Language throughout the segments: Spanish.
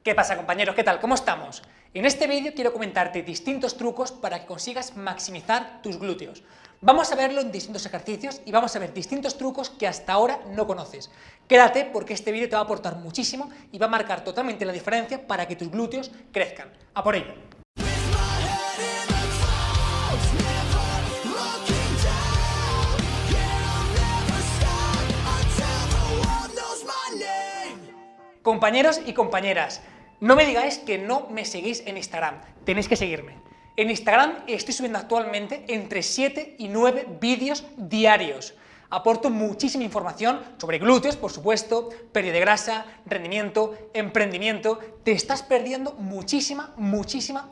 ¿Qué pasa, compañeros? ¿Qué tal? ¿Cómo estamos? En este vídeo quiero comentarte distintos trucos para que consigas maximizar tus glúteos. Vamos a verlo en distintos ejercicios y vamos a ver distintos trucos que hasta ahora no conoces. Quédate porque este vídeo te va a aportar muchísimo y va a marcar totalmente la diferencia para que tus glúteos crezcan. ¡A por ello! Compañeros y compañeras, no me digáis que no me seguís en Instagram, tenéis que seguirme. En Instagram estoy subiendo actualmente entre 7 y 9 vídeos diarios. Aporto muchísima información sobre glúteos, por supuesto, pérdida de grasa, rendimiento, emprendimiento. Te estás perdiendo muchísima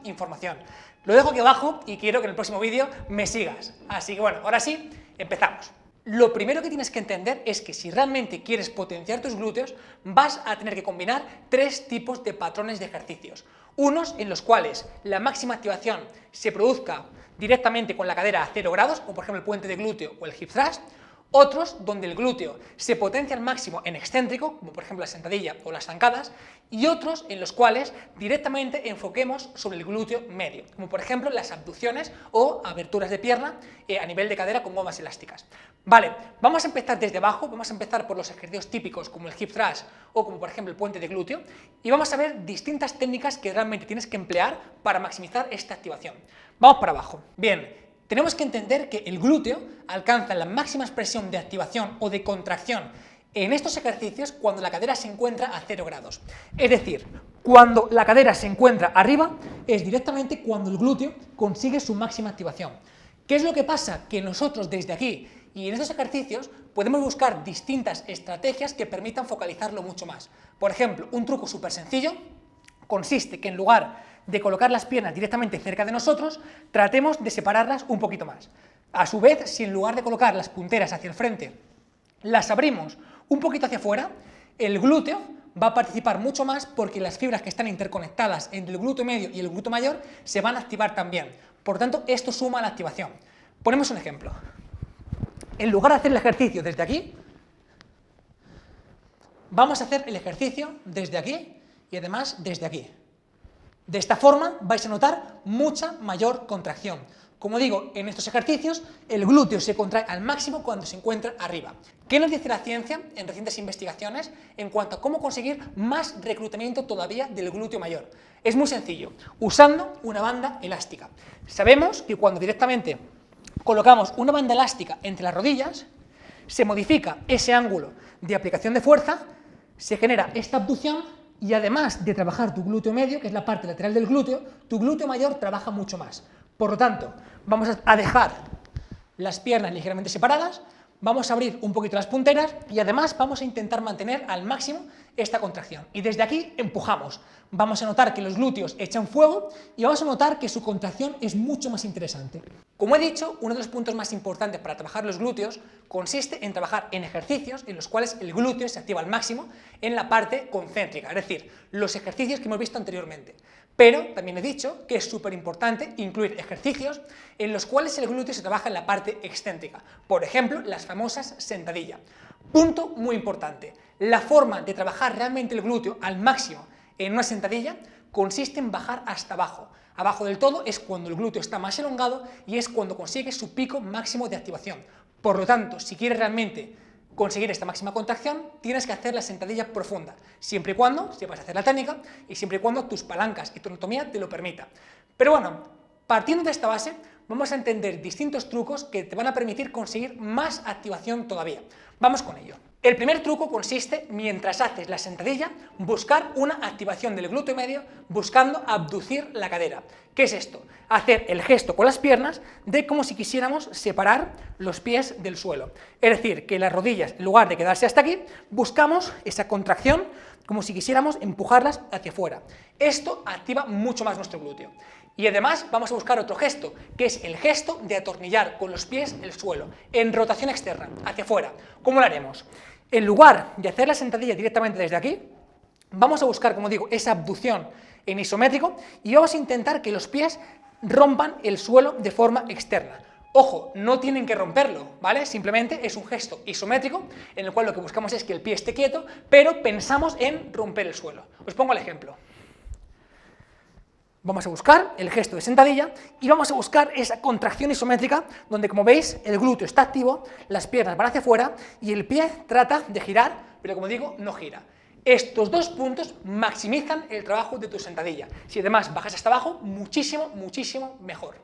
información. Lo dejo aquí abajo y quiero que en el próximo vídeo me sigas. Así que bueno, ahora sí, empezamos. Lo primero que tienes que entender es que si realmente quieres potenciar tus glúteos, vas a tener que combinar tres tipos de patrones de ejercicios. Unos en los cuales la máxima activación se produzca directamente con la cadera a 0 grados, como por ejemplo el puente de glúteo o el hip thrust. Otros donde el glúteo se potencia al máximo en excéntrico, como por ejemplo la sentadilla o las zancadas, y otros en los cuales directamente enfoquemos sobre el glúteo medio, como por ejemplo las abducciones o aberturas de pierna a nivel de cadera con gomas elásticas. Vale, vamos a empezar desde abajo, vamos a empezar por los ejercicios típicos como el hip thrust o como por ejemplo el puente de glúteo, y vamos a ver distintas técnicas que realmente tienes que emplear para maximizar esta activación. Vamos para abajo. Bien. Tenemos que entender que el glúteo alcanza la máxima expresión de activación o de contracción en estos ejercicios cuando la cadera se encuentra a 0 grados. Es decir, cuando la cadera se encuentra arriba es directamente cuando el glúteo consigue su máxima activación. ¿Qué es lo que pasa? Que nosotros desde aquí y en estos ejercicios podemos buscar distintas estrategias que permitan focalizarlo mucho más. Por ejemplo, un truco súper sencillo consiste que en lugar de colocar las piernas directamente cerca de nosotros, tratemos de separarlas un poquito más. A su vez, si en lugar de colocar las punteras hacia el frente, las abrimos un poquito hacia afuera, el glúteo va a participar mucho más porque las fibras que están interconectadas entre el glúteo medio y el glúteo mayor se van a activar también. Por lo tanto, esto suma a la activación. Ponemos un ejemplo. En lugar de hacer el ejercicio desde aquí, vamos a hacer el ejercicio desde aquí y además desde aquí. De esta forma vais a notar mucha mayor contracción. Como digo, en estos ejercicios el glúteo se contrae al máximo cuando se encuentra arriba. ¿Qué nos dice la ciencia en recientes investigaciones en cuanto a cómo conseguir más reclutamiento todavía del glúteo mayor? Es muy sencillo, usando una banda elástica. Sabemos que cuando directamente colocamos una banda elástica entre las rodillas, se modifica ese ángulo de aplicación de fuerza, se genera esta abducción y además de trabajar tu glúteo medio, que es la parte lateral del glúteo, tu glúteo mayor trabaja mucho más. Por lo tanto, vamos a dejar las piernas ligeramente separadas, vamos a abrir un poquito las punteras y además vamos a intentar mantener al máximo esta contracción. Y desde aquí empujamos. Vamos a notar que los glúteos echan fuego y vamos a notar que su contracción es mucho más interesante. Como he dicho, uno de los puntos más importantes para trabajar los glúteos consiste en trabajar en ejercicios en los cuales el glúteo se activa al máximo en la parte concéntrica, es decir, los ejercicios que hemos visto anteriormente. Pero también he dicho que es súper importante incluir ejercicios en los cuales el glúteo se trabaja en la parte excéntrica, por ejemplo, las famosas sentadillas. Punto muy importante, la forma de trabajar realmente el glúteo al máximo en una sentadilla consiste en bajar hasta abajo. Abajo del todo es cuando el glúteo está más elongado y es cuando consigue su pico máximo de activación. Por lo tanto, si quieres realmente conseguir esta máxima contracción, tienes que hacer la sentadilla profunda, siempre y cuando sepas hacer la técnica y siempre y cuando tus palancas y tu anatomía te lo permita. Pero bueno, partiendo de esta base, vamos a entender distintos trucos que te van a permitir conseguir más activación todavía. Vamos con ello. El primer truco consiste, mientras haces la sentadilla, buscar una activación del glúteo medio buscando abducir la cadera. ¿Qué es esto? Hacer el gesto con las piernas de como si quisiéramos separar los pies del suelo. Es decir, que las rodillas, en lugar de quedarse hasta aquí, buscamos esa contracción como si quisiéramos empujarlas hacia afuera. Esto activa mucho más nuestro glúteo. Y además vamos a buscar otro gesto, que es el gesto de atornillar con los pies el suelo, en rotación externa, hacia afuera. ¿Cómo lo haremos? En lugar de hacer la sentadilla directamente desde aquí, vamos a buscar, como digo, esa abducción en isométrico y vamos a intentar que los pies rompan el suelo de forma externa. Ojo, no tienen que romperlo, ¿vale? Simplemente es un gesto isométrico en el cual lo que buscamos es que el pie esté quieto, pero pensamos en romper el suelo. Os pongo el ejemplo. Vamos a buscar el gesto de sentadilla y vamos a buscar esa contracción isométrica donde, como veis, el glúteo está activo, las piernas van hacia afuera y el pie trata de girar, pero como digo, no gira. Estos dos puntos maximizan el trabajo de tu sentadilla. Si además bajas hasta abajo, muchísimo, muchísimo mejor.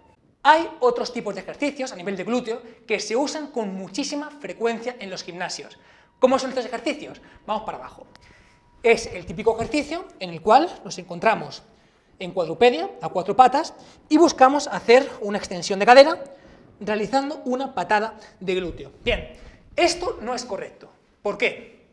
Hay otros tipos de ejercicios a nivel de glúteo que se usan con muchísima frecuencia en los gimnasios. ¿Cómo son estos ejercicios? Vamos para abajo. Es el típico ejercicio en el cual nos encontramos en cuadrupedia, a 4 patas, y buscamos hacer una extensión de cadera realizando una patada de glúteo. Bien, esto no es correcto. ¿Por qué?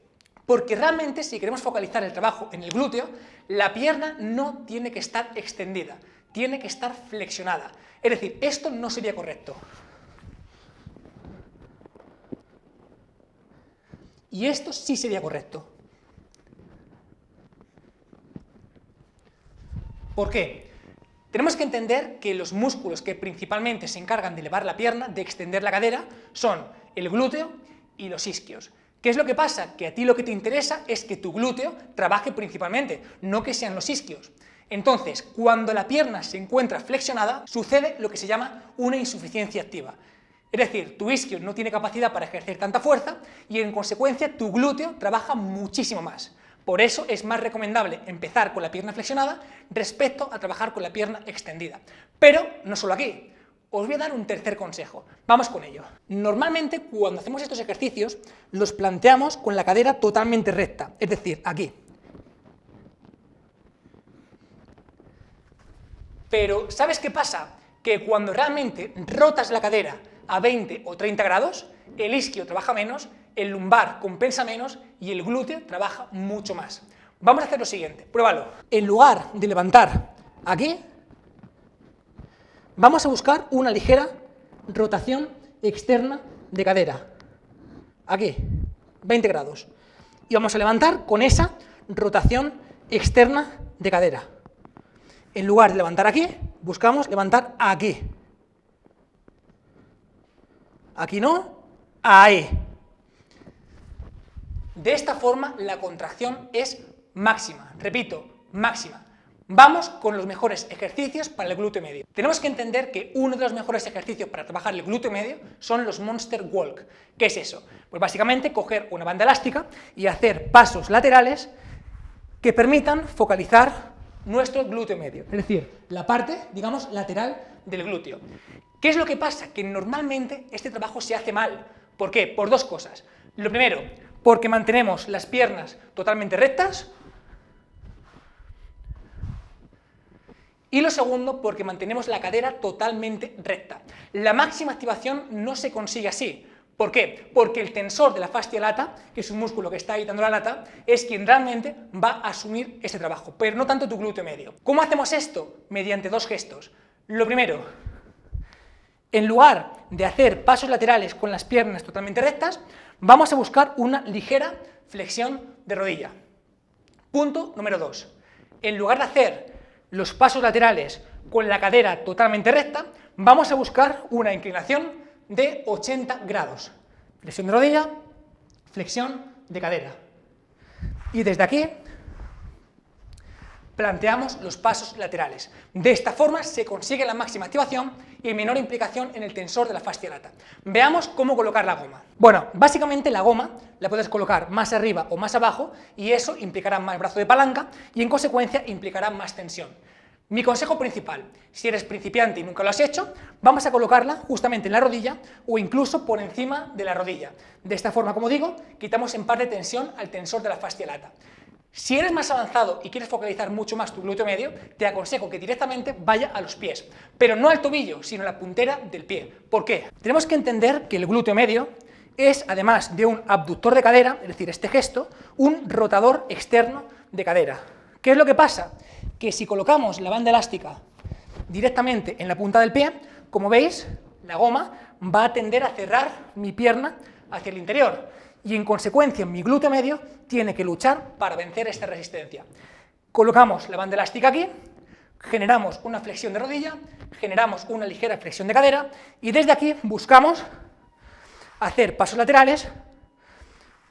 Porque realmente si queremos focalizar el trabajo en el glúteo, la pierna no tiene que estar extendida, tiene que estar flexionada. Es decir, esto no sería correcto. Y esto sí sería correcto. ¿Por qué? Tenemos que entender que los músculos que principalmente se encargan de elevar la pierna, de extender la cadera, son el glúteo y los isquios. ¿Qué es lo que pasa? Que a ti lo que te interesa es que tu glúteo trabaje principalmente, no que sean los isquios. Entonces, cuando la pierna se encuentra flexionada, sucede lo que se llama una insuficiencia activa. Es decir, tu isquio no tiene capacidad para ejercer tanta fuerza y en consecuencia tu glúteo trabaja muchísimo más. Por eso es más recomendable empezar con la pierna flexionada respecto a trabajar con la pierna extendida. Pero no solo aquí, os voy a dar un tercer consejo. Vamos con ello. Normalmente cuando hacemos estos ejercicios los planteamos con la cadera totalmente recta, es decir, aquí. Pero ¿sabes qué pasa? Que cuando realmente rotas la cadera a 20 o 30 grados, el isquio trabaja menos, el lumbar compensa menos y el glúteo trabaja mucho más. Vamos a hacer lo siguiente, pruébalo. En lugar de levantar aquí, vamos a buscar una ligera rotación externa de cadera. Aquí, 20 grados. Y vamos a levantar con esa rotación externa de cadera. En lugar de levantar aquí, buscamos levantar aquí. Aquí no, ahí. De esta forma la contracción es máxima, repito, máxima. Vamos con los mejores ejercicios para el glúteo medio. Tenemos que entender que uno de los mejores ejercicios para trabajar el glúteo medio son los Monster Walk. ¿Qué es eso? Pues básicamente coger una banda elástica y hacer pasos laterales que permitan focalizar nuestro glúteo medio, es decir, la parte, digamos, lateral del glúteo. ¿Qué es lo que pasa? Que normalmente este trabajo se hace mal. ¿Por qué? Por dos cosas. Lo primero, porque mantenemos las piernas totalmente rectas, y lo segundo, porque mantenemos la cadera totalmente recta. La máxima activación no se consigue así. ¿Por qué? Porque el tensor de la fascia lata, que es un músculo que está ahí dando la lata, es quien realmente va a asumir este trabajo, pero no tanto tu glúteo medio. ¿Cómo hacemos esto? Mediante dos gestos. Lo primero, en lugar de hacer pasos laterales con las piernas totalmente rectas, vamos a buscar una ligera flexión de rodilla. Punto número 2. En lugar de hacer los pasos laterales con la cadera totalmente recta, vamos a buscar una inclinación de 80 grados. Flexión de rodilla, flexión de cadera. Y desde aquí planteamos los pasos laterales. De esta forma se consigue la máxima activación y menor implicación en el tensor de la fascia lata. Veamos cómo colocar la goma. Bueno, básicamente la goma la puedes colocar más arriba o más abajo y eso implicará más brazo de palanca y en consecuencia implicará más tensión. Mi consejo principal, si eres principiante y nunca lo has hecho, vamos a colocarla justamente en la rodilla o incluso por encima de la rodilla. De esta forma, como digo, quitamos en parte tensión al tensor de la fascia lata. Si eres más avanzado y quieres focalizar mucho más tu glúteo medio, te aconsejo que directamente vaya a los pies, pero no al tobillo, sino a la puntera del pie. ¿Por qué? Tenemos que entender que el glúteo medio es, además de un abductor de cadera, es decir, este gesto, un rotador externo de cadera. ¿Qué es lo que pasa? Que si colocamos la banda elástica directamente en la punta del pie, como veis, la goma va a tender a cerrar mi pierna hacia el interior y en consecuencia mi glúteo medio tiene que luchar para vencer esta resistencia. Colocamos la banda elástica aquí, generamos una flexión de rodilla, generamos una ligera flexión de cadera y desde aquí buscamos hacer pasos laterales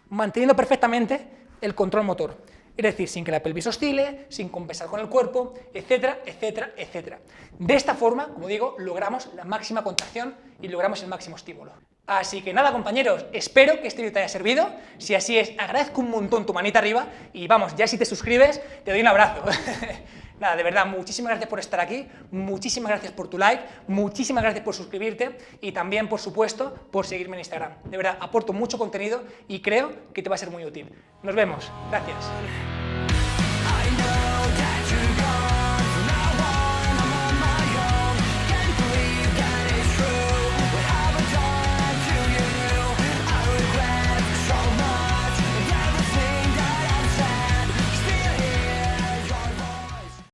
manteniendo perfectamente el control motor. es decir, sin que la pelvis oscile, sin compensar con el cuerpo, etcétera, etcétera, etcétera. De esta forma, como digo, logramos la máxima contracción y logramos el máximo estímulo. Así que nada, compañeros, espero que este vídeo te haya servido. Si así es, agradezco un montón tu manita arriba y vamos, ya si te suscribes, te doy un abrazo. Nada, de verdad, muchísimas gracias por estar aquí, muchísimas gracias por tu like, muchísimas gracias por suscribirte y también, por supuesto, por seguirme en Instagram. De verdad, aporto mucho contenido y creo que te va a ser muy útil. Nos vemos. Gracias.